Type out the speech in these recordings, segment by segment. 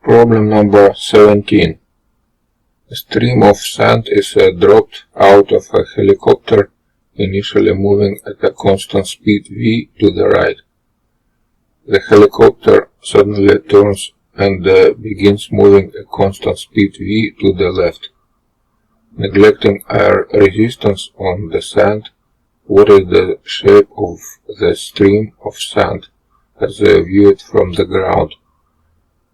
Problem number 17. A stream of sand is dropped out of a helicopter, initially moving at a constant speed v to the right. The helicopter suddenly turns and begins moving at constant speed v to the left. Neglecting air resistance on the sand, what is the shape of the stream of sand as viewed from the ground?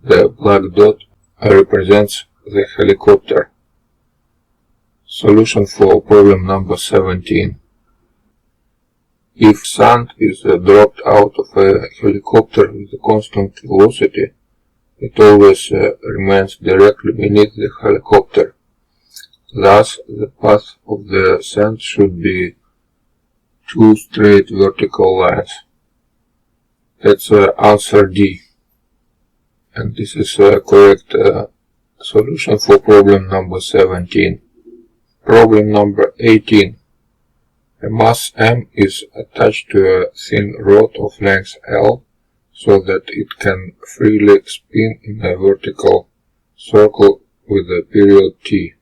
The black dot represents the helicopter. Solution for problem number 17. If sand is dropped out of a helicopter with a constant velocity, it always remains directly beneath the helicopter. Thus, the path of the sand should be two straight vertical lines. That's answer D. And this is a correct solution for problem number 17. Problem number 18. A mass M is attached to a thin rod of length L so that it can freely spin in a vertical circle with a period T.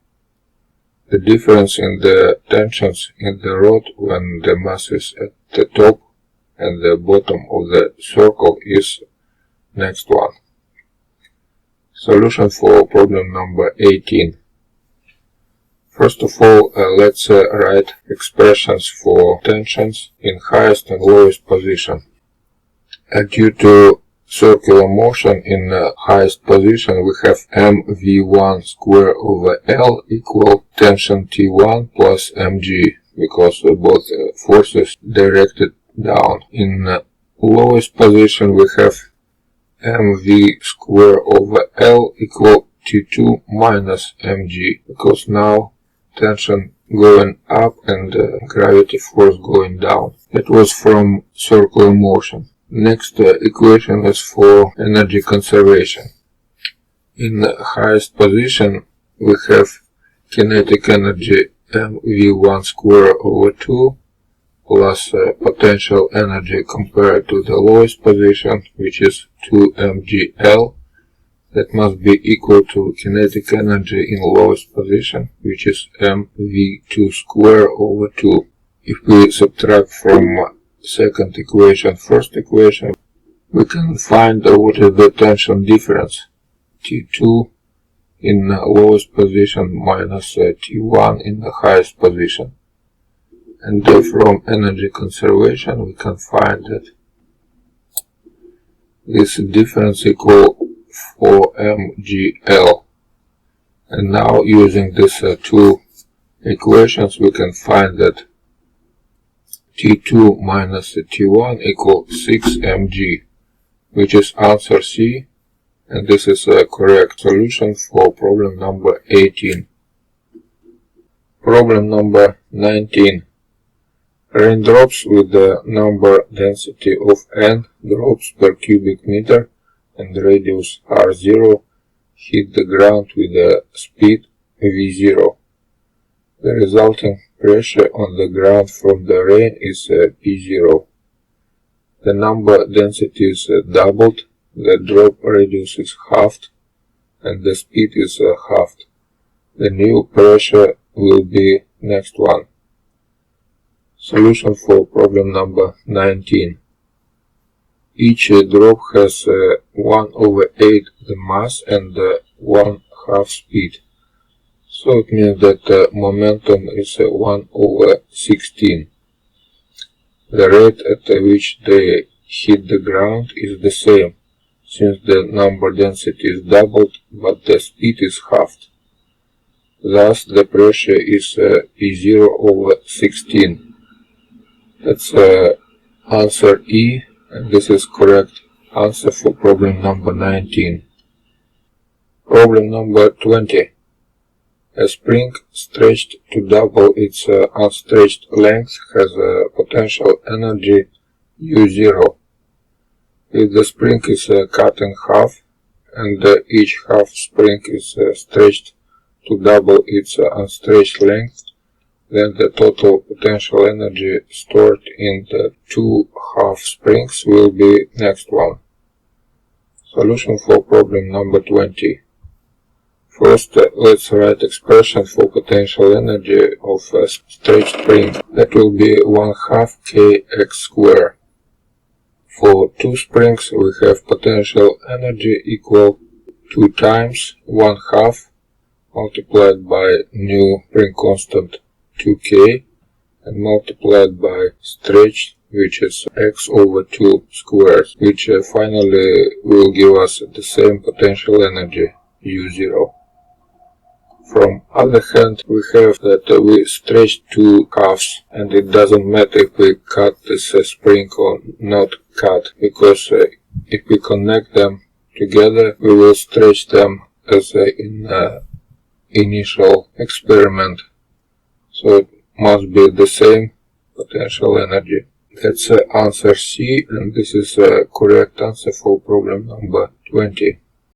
The difference in the tensions in the rod when the mass is at the top and the bottom of the circle is next one. Solution for problem number 18. First of all, let's write expressions for tensions in highest and lowest position. Due to circular motion in highest position, we have mv1 square over L equal tension T1 plus mg, because both forces directed down. In lowest position, we have mv square over L equal T2 minus mg, because now tension going up and gravity force going down. It was from circular motion. Next equation is for energy conservation. In the highest position, we have kinetic energy mv1 square over 2 plus potential energy compared to the lowest position, which is 2mgl. That must be equal to kinetic energy in lowest position, which is mv2 square over 2. If we subtract from second equation first equation, we can find what is the tension difference. T2 in lowest position minus T1 in the highest position. And from energy conservation we can find that this difference equal 4mgl. And now using these two equations we can find that T2 minus T1 equal 6mg, which is answer C, and this is a correct solution for problem number 18. Problem number 19. Raindrops with the number density of n drops per cubic meter and radius r0 hit the ground with a speed v0. The resulting pressure on the ground from the rain is p0. The number density is doubled, the drop radius is halved, and the speed is halved. The new pressure will be next one. Solution for problem number 19. Each drop has 1/8 the mass and 1/2 speed. So it means that the momentum is 1/16. The rate at which they hit the ground is the same, since the number density is doubled but the speed is halved. Thus the pressure is P0/16. That's answer E, and this is correct answer for problem number 19. Problem number 20. A spring stretched to double its unstretched length has a potential energy U0. If the spring is cut in half and each half spring is stretched to double its unstretched length, then the total potential energy stored in the two half springs will be next one. Solution for problem number 20. First, let's write expression for potential energy of a straight spring. That will be 1/2 kx squared. For two springs, we have potential energy equal 2 times 1/2 multiplied by new spring constant 2k and multiplied by stretch, which is x over 2 squared, which finally will give us the same potential energy, U0. From other hand, we have that we stretch two halves, and it doesn't matter if we cut this spring or not cut, because if we connect them together, we will stretch them as in initial experiment. So it must be the same potential energy. That's answer C, and this is a correct answer for problem number 20.